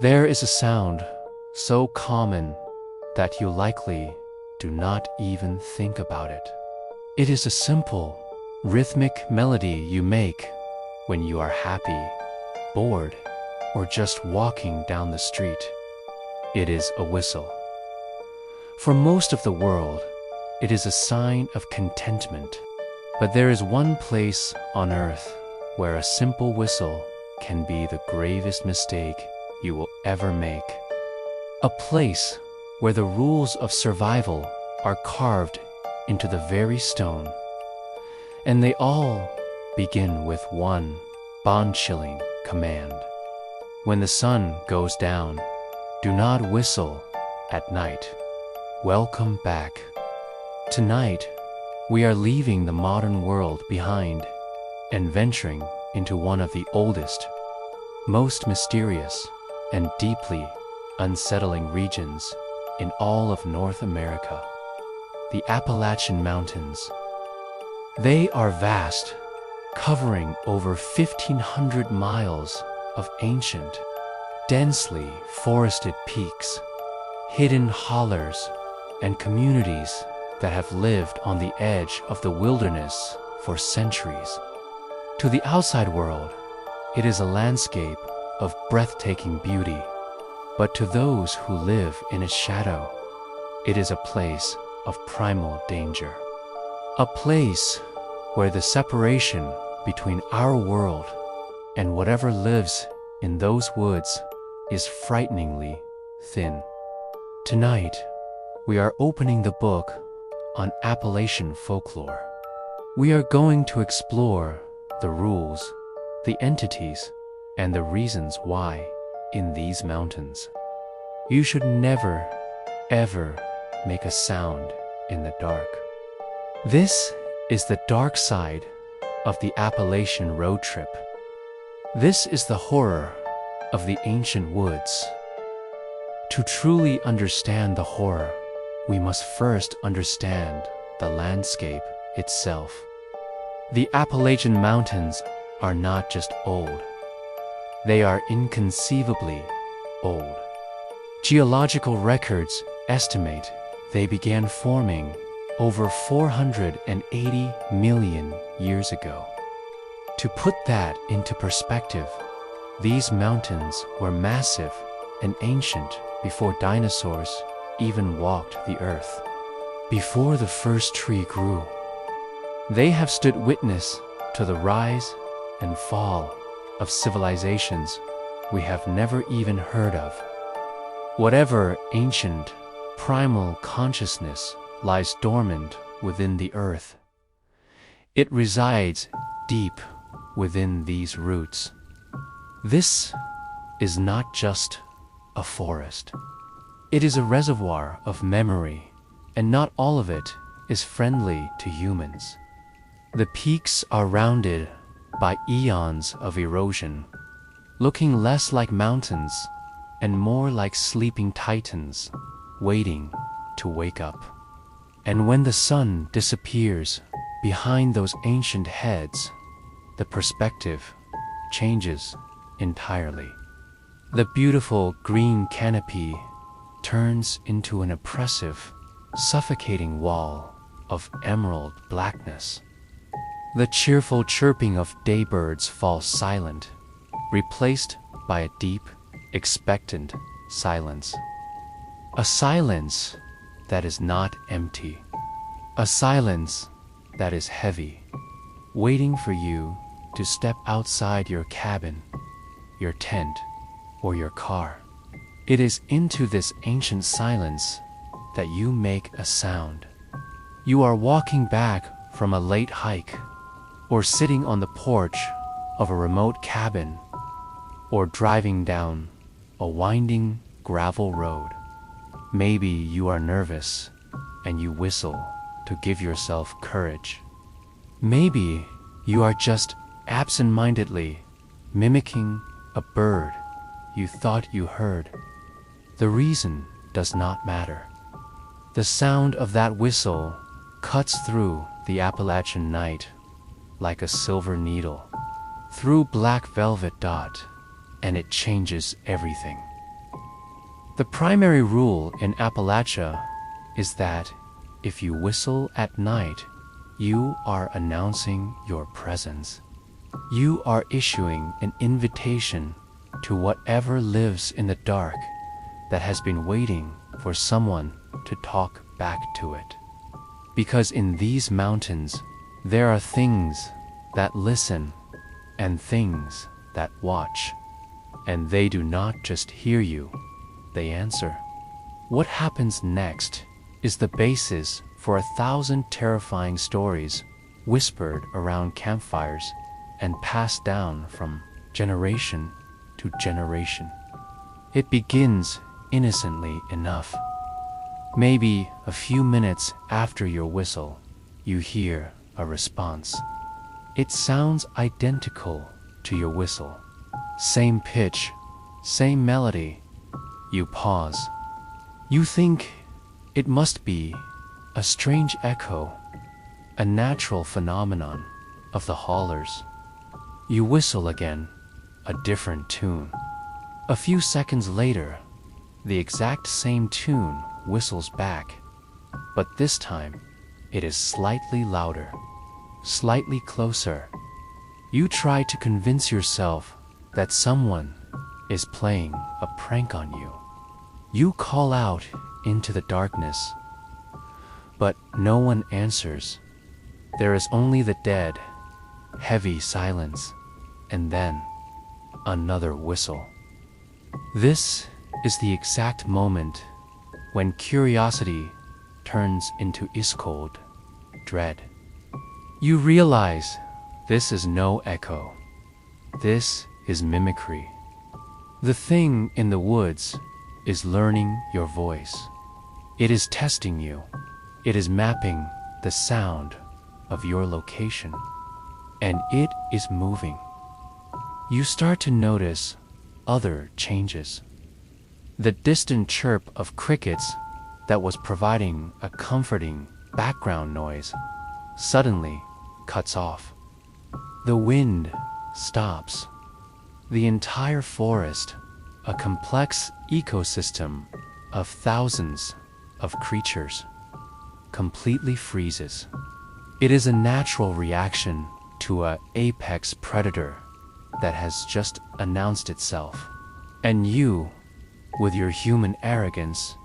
There is a sound so common that you likely do not even think about it. It is a simple, rhythmic melody you make when you are happy, bored, or just walking down the street. It is a whistle. For most of the world, it is a sign of contentment. But there is one place on earth where a simple whistle can be the gravest mistake you will ever make. A place where the rules of survival are carved into the very stone. And they all begin with one bone-chilling command. When the sun goes down, do not whistle at night. Welcome back. Tonight, we are leaving the modern world behind and venturing into one of the oldest, most mysterious, and deeply unsettling regions in all of North America, the Appalachian Mountains. They are vast, covering over 1,500 miles of ancient, densely forested peaks, hidden hollers, and communities that have lived on the edge of the wilderness for centuries. To the outside world, it is a landscape of breathtaking beauty, but to those who live in its shadow, it is a place of primal danger. A place where the separation between our world and whatever lives in those woods is frighteningly thin. Tonight, we are opening the book on Appalachian folklore. We are going to explore the rules, the entities, and the reasons why in these mountains you should never, ever make a sound in the dark. This is the dark side of the Appalachian road trip. This is the horror of the ancient woods. To truly understand the horror, we must first understand the landscape itself. The Appalachian Mountains are not just old, they are inconceivably old. Geological records estimate they began forming over 480 million years ago. To put that into perspective, these mountains were massive and ancient before dinosaurs even walked the earth. Before the first tree grew, they have stood witness to the rise and fall of civilizations we have never even heard of. Whatever ancient, primal consciousness lies dormant within the earth, it resides deep within these roots. This is not just a forest. It is a reservoir of memory, and not all of it is friendly to humans. The peaks are rounded by eons of erosion, looking less like mountains and more like sleeping titans waiting to wake up. And when the sun disappears behind those ancient heads, the perspective changes entirely. The beautiful green canopy turns into an oppressive, suffocating wall of emerald blackness. The cheerful chirping of daybirds falls silent, replaced by a deep, expectant silence. A silence that is not empty. A silence that is heavy, waiting for you to step outside your cabin, your tent, or your car. It is into this ancient silence that you make a sound. You are walking back from a late hike, or sitting on the porch of a remote cabin, or driving down a winding gravel road. Maybe you are nervous and you whistle to give yourself courage. Maybe you are just absent-mindedly mimicking a bird you thought you heard. The reason does not matter. The sound of that whistle cuts through the Appalachian night like a silver needle, through black velvet dot, and it changes everything. The primary rule in Appalachia is that if you whistle at night, you are announcing your presence. You are issuing an invitation to whatever lives in the dark that has been waiting for someone to talk back to it. Because in these mountains, there are things that listen and things that watch, and they do not just hear you, they answer. What happens next is the basis for 1,000 terrifying stories whispered around campfires and passed down from generation to generation. It begins innocently enough. Maybe a few minutes after your whistle, you hear a response. It sounds identical to your whistle. Same pitch, same melody. You pause. You think it must be a strange echo, a natural phenomenon of the haulers. You whistle again, a different tune. A few seconds later, the exact same tune whistles back, but this time it is slightly louder, slightly closer. You try to convince yourself that someone is playing a prank on you. You call out into the darkness, but no one answers. There is only the dead, heavy silence, and then another whistle. This is the exact moment when curiosity turns into ice-cold dread. You realize this is no echo. This is mimicry. The thing in the woods is learning your voice. It is testing you. It is mapping the sound of your location. And it is moving. You start to notice other changes. The distant chirp of crickets that was providing a comforting background noise suddenly cuts off. The wind stops. The entire forest, a complex ecosystem of thousands of creatures, completely freezes. It is a natural reaction to an apex predator that has just announced itself. And you, with your human arrogance,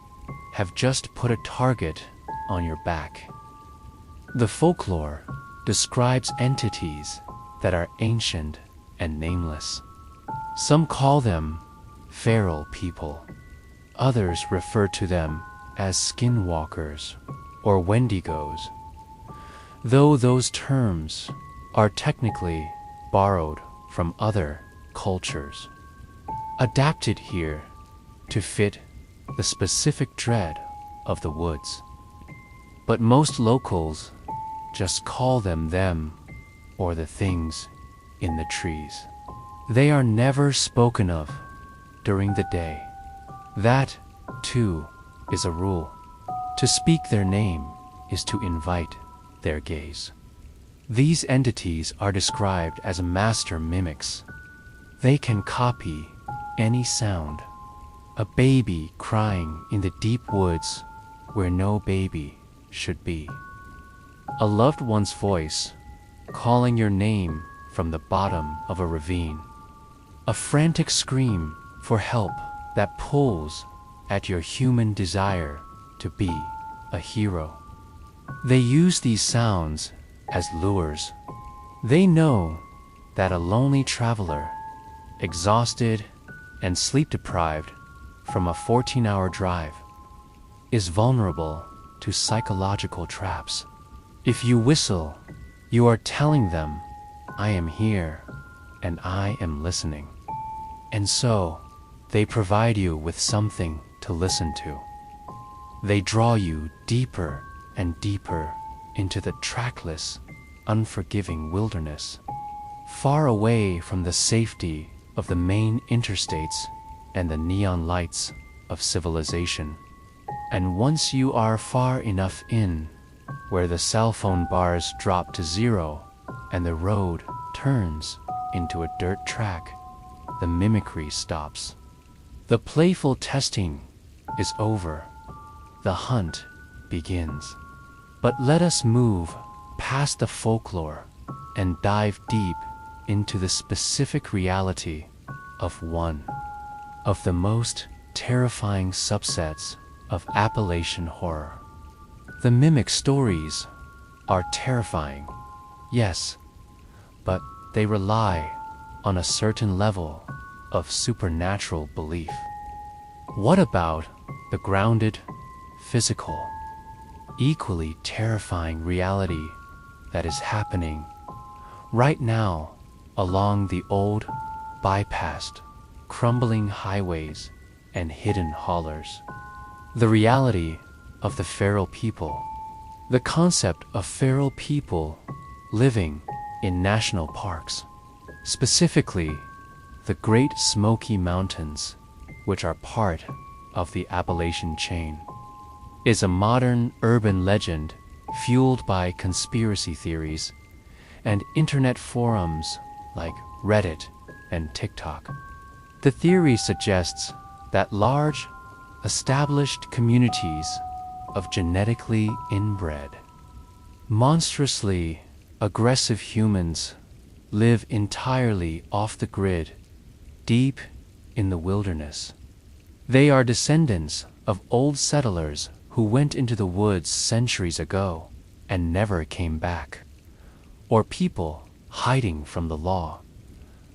have just put a target on your back. The folklore describes entities that are ancient and nameless. Some call them feral people. Others refer to them as skinwalkers or wendigos, though those terms are technically borrowed from other cultures, adapted here to fit the specific dread of the woods. But most locals just call them or the things in the trees. They are never spoken of during the day. That, too, is a rule. To speak their name is to invite their gaze. These entities are described as master mimics. They can copy any sound. A baby crying in the deep woods where no baby should be. A loved one's voice calling your name from the bottom of a ravine. A frantic scream for help that pulls at your human desire to be a hero. They use these sounds as lures. They know that a lonely traveler, exhausted and sleep-deprived from a 14-hour drive, is vulnerable to psychological traps. If you whistle, you are telling them, I am here and I am listening. And so, they provide you with something to listen to. They draw you deeper and deeper into the trackless, unforgiving wilderness, far away from the safety of the main interstates and the neon lights of civilization. And once you are far enough in, where the cell phone bars drop to zero and the road turns into a dirt track, the mimicry stops. The playful testing is over. The hunt begins. But let us move past the folklore and dive deep into the specific reality of one of the most terrifying subsets of Appalachian horror. The mimic stories are terrifying, yes, but they rely on a certain level of supernatural belief. What about the grounded, physical, equally terrifying reality that is happening right now along the old, bypassed, crumbling highways and hidden hollers? The reality of the feral people. The concept of feral people living in national parks, specifically the Great Smoky Mountains, which are part of the Appalachian chain, is a modern urban legend fueled by conspiracy theories and internet forums like Reddit and TikTok. The theory suggests that large, established communities of genetically inbred, monstrously aggressive humans live entirely off the grid, deep in the wilderness. They are descendants of old settlers who went into the woods centuries ago and never came back, or people hiding from the law,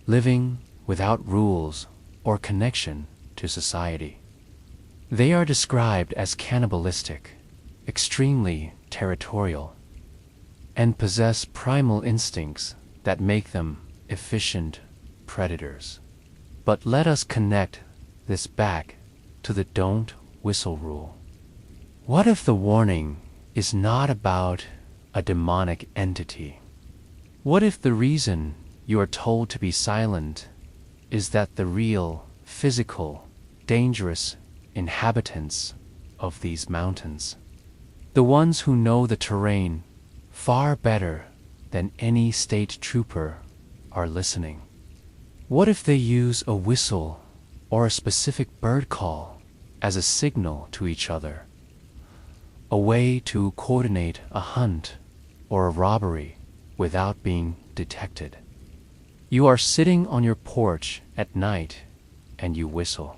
living without rules or connection to society. They are described as cannibalistic, extremely territorial, and possess primal instincts that make them efficient predators. But let us connect this back to the don't whistle rule. What if the warning is not about a demonic entity? What if the reason you are told to be silent is that the real, physical, dangerous inhabitants of these mountains, the ones who know the terrain far better than any state trooper, are listening? What if they use a whistle or a specific bird call as a signal to each other, a way to coordinate a hunt or a robbery without being detected? You are sitting on your porch at night and you whistle.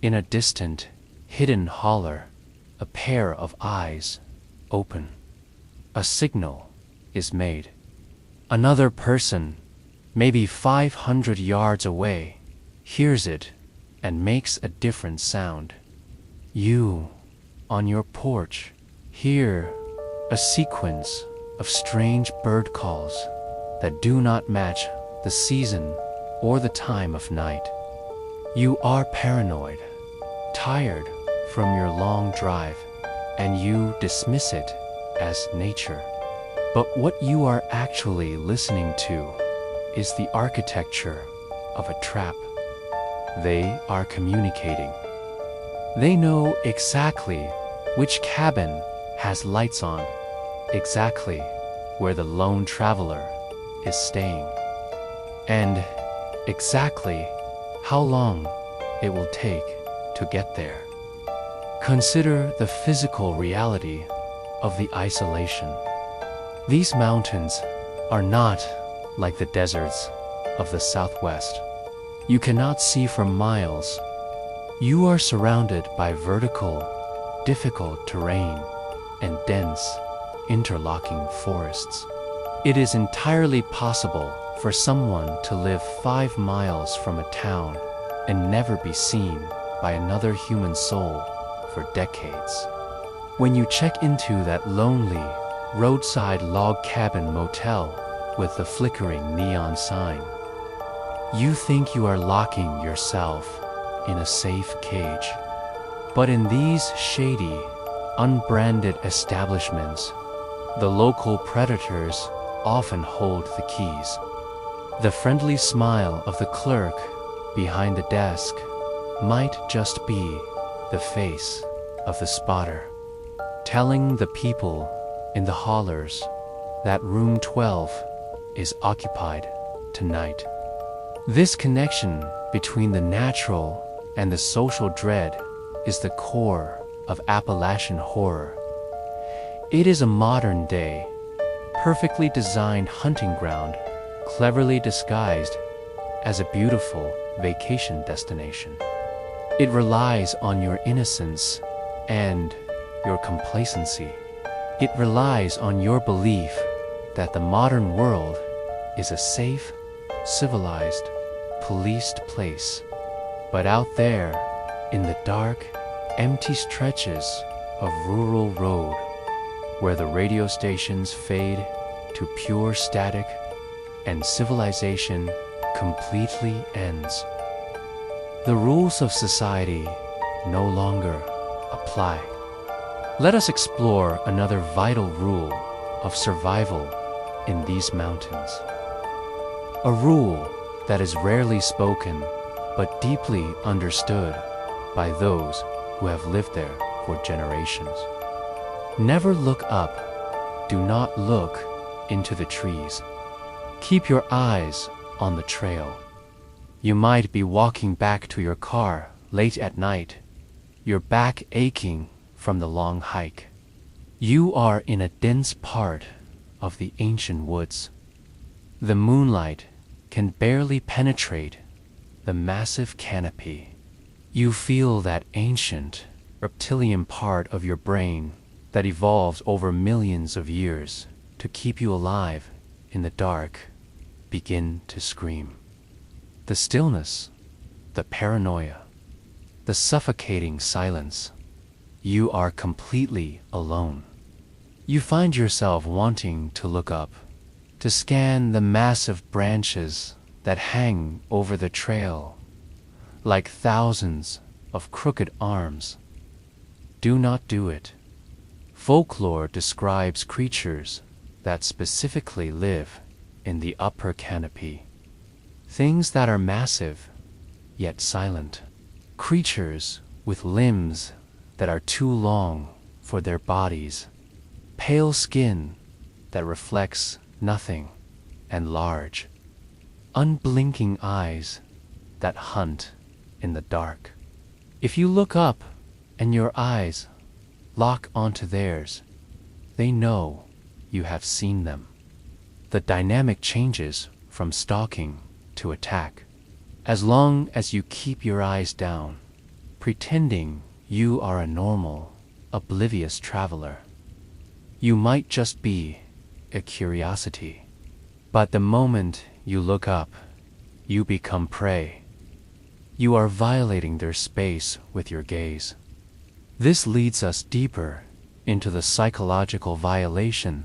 In a distant, hidden holler, a pair of eyes open. A signal is made. Another person, maybe 500 yards away, hears it and makes a different sound. You, on your porch, hear a sequence of strange bird calls that do not match the season or the time of night. You are paranoid, tired from your long drive, and you dismiss it as nature. But what you are actually listening to is the architecture of a trap. They are communicating. They know exactly which cabin has lights on, exactly where the lone traveler is staying, and exactly how long it will take to get there. Consider the physical reality of the isolation. These mountains are not like the deserts of the Southwest. You cannot see for miles. You are surrounded by vertical, difficult terrain and dense, interlocking forests. It is entirely possible for someone to live 5 miles from a town and never be seen by another human soul for decades. When you check into that lonely, roadside log cabin motel with the flickering neon sign, you think you are locking yourself in a safe cage. But in these shady, unbranded establishments, the local predators often hold the keys. The friendly smile of the clerk behind the desk might just be the face of the spotter, telling the people in the hollers that room 12 is occupied tonight. This connection between the natural and the social dread is the core of Appalachian horror. It is a modern-day, perfectly designed hunting ground, cleverly disguised as a beautiful vacation destination. It relies on your innocence and your complacency. It relies on your belief that the modern world is a safe, civilized, policed place. But out there, in the dark, empty stretches of rural road, where the radio stations fade to pure static and civilization completely ends, the rules of society no longer apply. Let us explore another vital rule of survival in these mountains. A rule that is rarely spoken but deeply understood by those who have lived there for generations. Never look up. Do not look into the trees. Keep your eyes on the trail. You might be walking back to your car late at night, your back aching from the long hike. You are in a dense part of the ancient woods. The moonlight can barely penetrate the massive canopy. You feel that ancient, reptilian part of your brain that evolves over millions of years to keep you alive in the dark begin to scream. The stillness, the paranoia, the suffocating silence. You are completely alone. You find yourself wanting to look up, to scan the massive branches that hang over the trail like thousands of crooked arms. Do not do it. Folklore describes creatures that specifically live in the upper canopy. Things that are massive, yet silent. Creatures with limbs that are too long for their bodies. Pale skin that reflects nothing, and large, unblinking eyes that hunt in the dark. If you look up and your eyes lock onto theirs, they know you have seen them. The dynamic changes from stalking to attack. As long as you keep your eyes down, pretending you are a normal, oblivious traveler, you might just be a curiosity. But the moment you look up, you become prey. You are violating their space with your gaze. This leads us deeper into the psychological violation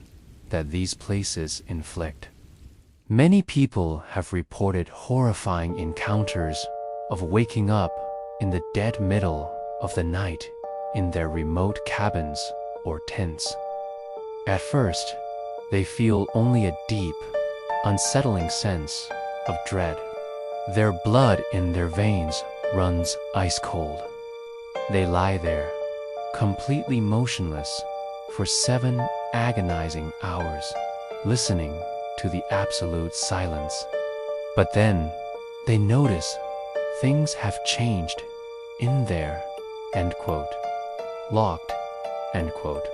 that these places inflict. Many people have reported horrifying encounters of waking up in the dead middle of the night in their remote cabins or tents. At first, they feel only a deep, unsettling sense of dread. Their blood in their veins runs ice cold. They lie there, completely motionless, for 7 agonizing hours, listening to the absolute silence. But then, they notice things have changed in their, end quote, locked, end quote,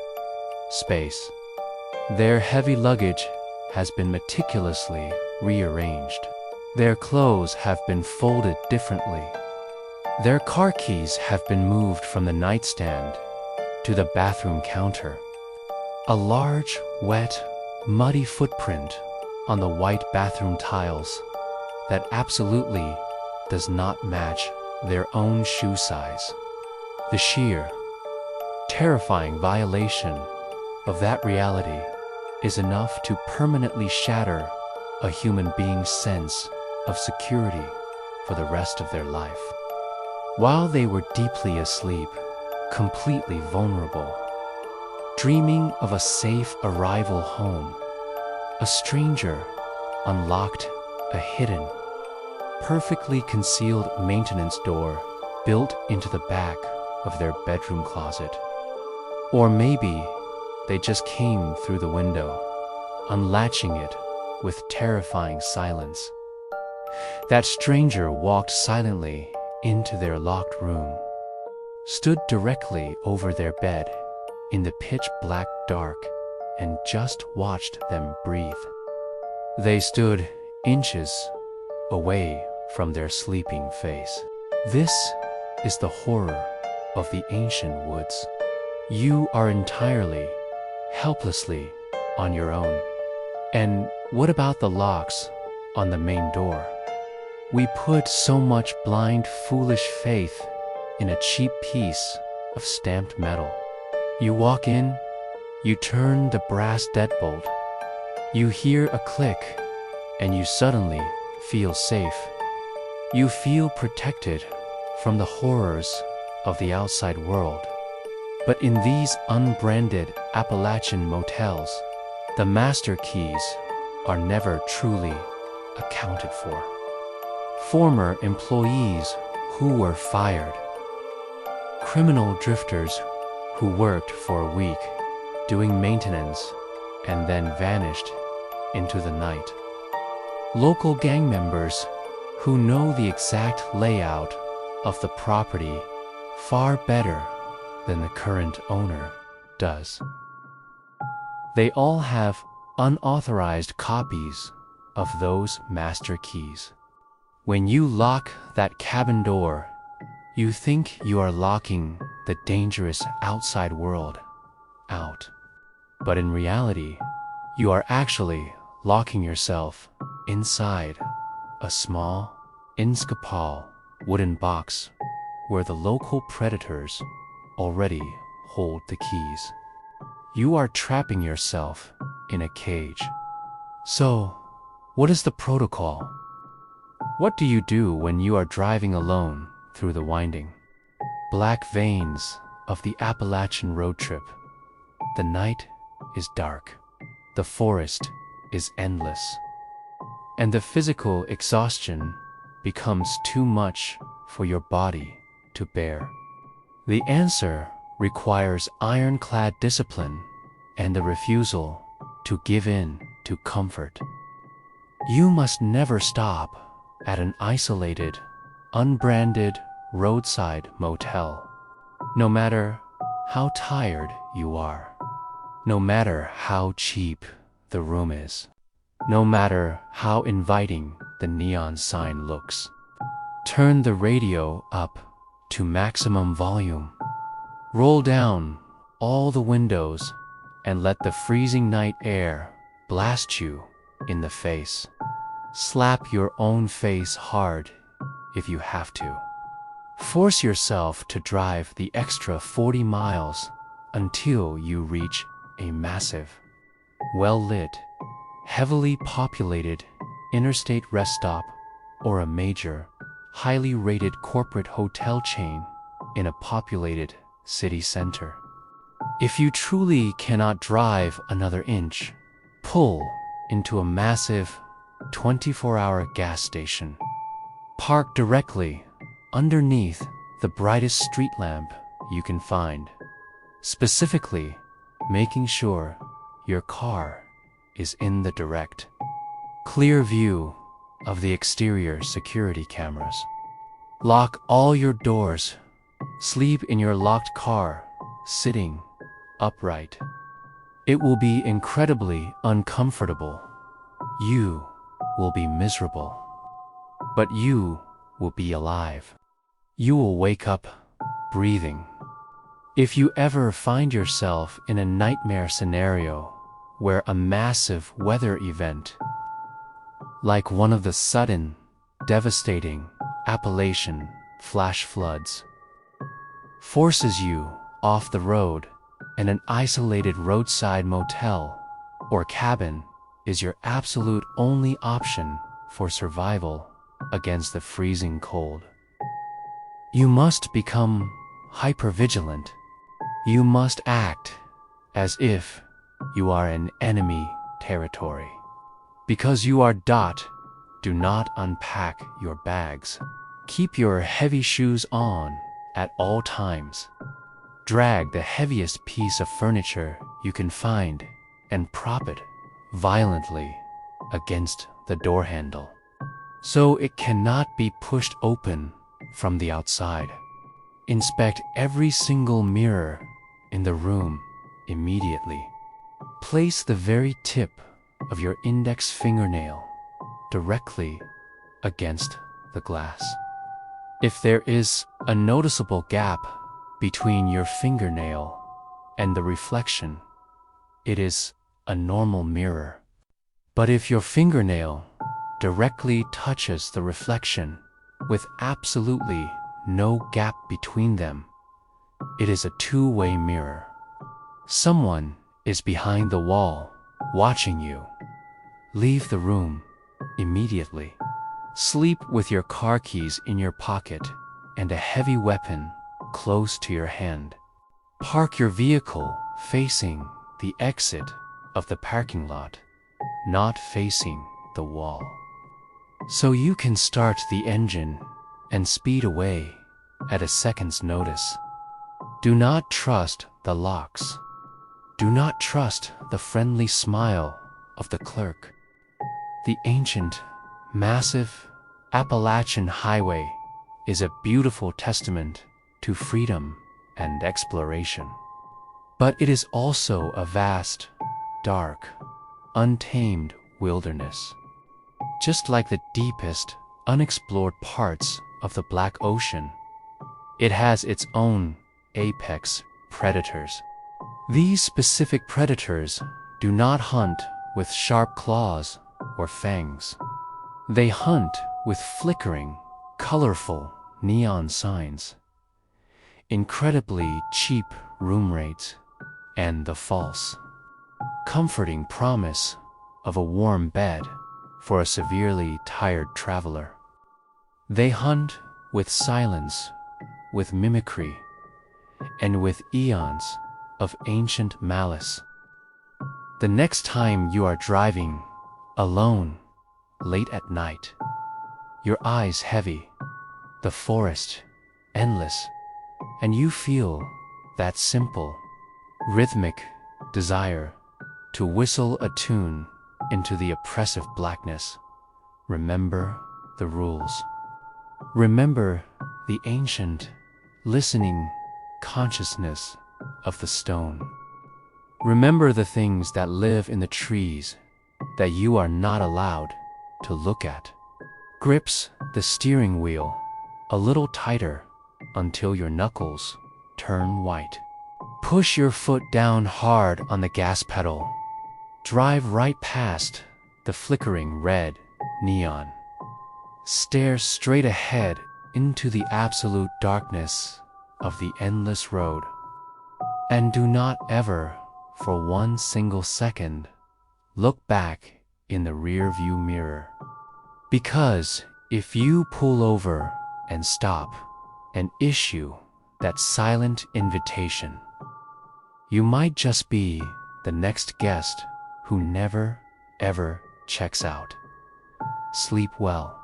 space. Their heavy luggage has been meticulously rearranged. Their clothes have been folded differently. Their car keys have been moved from the nightstand to the bathroom counter. A large, wet, muddy footprint on the white bathroom tiles that absolutely does not match their own shoe size. The sheer, terrifying violation of that reality is enough to permanently shatter a human being's sense of security for the rest of their life. While they were deeply asleep, completely vulnerable, dreaming of a safe arrival home, a stranger unlocked a hidden, perfectly concealed maintenance door built into the back of their bedroom closet. Or maybe they just came through the window, unlatching it with terrifying silence. That stranger walked silently into their locked room, stood directly over their bed in the pitch-black dark and just watched them breathe. They stood inches away from their sleeping face. This is the horror of the ancient woods. You are entirely, helplessly on your own. And what about the locks on the main door? We put so much blind, foolish faith in a cheap piece of stamped metal. You walk in, you turn the brass deadbolt, you hear a click, and you suddenly feel safe. You feel protected from the horrors of the outside world. But in these unbranded Appalachian motels, the master keys are never truly accounted for. Former employees who were fired, criminal drifters who worked for a week doing maintenance and then vanished into the night. Local gang members who know the exact layout of the property far better than the current owner does. They all have unauthorized copies of those master keys. When you lock that cabin door, you think you are locking the dangerous outside world out. But in reality, you are actually locking yourself inside a small, inscapable wooden box where the local predators already hold the keys. You are trapping yourself in a cage. So, what is the protocol? What do you do when you are driving alone through the winding black veins of the Appalachian road trip? The night is dark, the forest is endless, and the physical exhaustion becomes too much for your body to bear. The answer requires ironclad discipline and the refusal to give in to comfort. You must never stop at an isolated, unbranded roadside motel. No matter how tired you are, no matter how cheap the room is, no matter how inviting the neon sign looks, turn the radio up to maximum volume. Roll down all the windows and let the freezing night air blast you in the face. Slap your own face hard if you have to. Force yourself to drive the extra 40 miles until you reach a massive, well-lit, heavily populated interstate rest stop or a major, highly rated corporate hotel chain in a populated city center. If you truly cannot drive another inch, pull into a massive 24-hour gas station. Park directly underneath the brightest street lamp you can find, specifically making sure your car is in the direct, clear view of the exterior security cameras. Lock all your doors. Sleep in your locked car, sitting upright. It will be incredibly uncomfortable. You will be miserable. But you will be alive. You will wake up breathing. If you ever find yourself in a nightmare scenario where a massive weather event, like one of the sudden, devastating Appalachian flash floods, forces you off the road and an isolated roadside motel or cabin is your absolute only option for survival against the freezing cold, you must become hypervigilant. You must act as if you are in enemy territory. Because you are do not unpack your bags. Keep your heavy shoes on at all times. Drag the heaviest piece of furniture you can find and prop it violently against the door handle, so it cannot be pushed open from the outside. Inspect every single mirror in the room immediately. Place the very tip of your index fingernail directly against the glass. If there is a noticeable gap between your fingernail and the reflection, it is a normal mirror. But if your fingernail directly touches the reflection with absolutely no gap between them, it is a two-way mirror. Someone is behind the wall, watching you. Leave the room immediately. Sleep with your car keys in your pocket and a heavy weapon close to your hand. Park your vehicle facing the exit of the parking lot, not facing the wall, so you can start the engine and speed away at a second's notice. Do not trust the locks. Do not trust the friendly smile of the clerk. The ancient, massive Appalachian Highway is a beautiful testament to freedom and exploration. But it is also a vast, dark, untamed wilderness. Just like the deepest, unexplored parts of the Black Ocean, it has its own apex predators. These specific predators do not hunt with sharp claws or fangs. They hunt with flickering, colorful neon signs, incredibly cheap room rates, and the false, comforting promise of a warm bed for a severely tired traveler. They hunt with silence, with mimicry, and with eons of ancient malice. The next time you are driving alone late at night, your eyes heavy, the forest endless, and you feel that simple, rhythmic desire to whistle a tune into the oppressive blackness, remember the rules. Remember the ancient, listening consciousness of the stone. Remember the things that live in the trees that you are not allowed to look at. Grips the steering wheel a little tighter until your knuckles turn white. Push your foot down hard on the gas pedal. Drive right past the flickering red neon. Stare straight ahead into the absolute darkness of the endless road. And do not ever, for one single second, look back in the rear-view mirror. Because if you pull over and stop and issue that silent invitation, you might just be the next guest who never, ever checks out. Sleep well.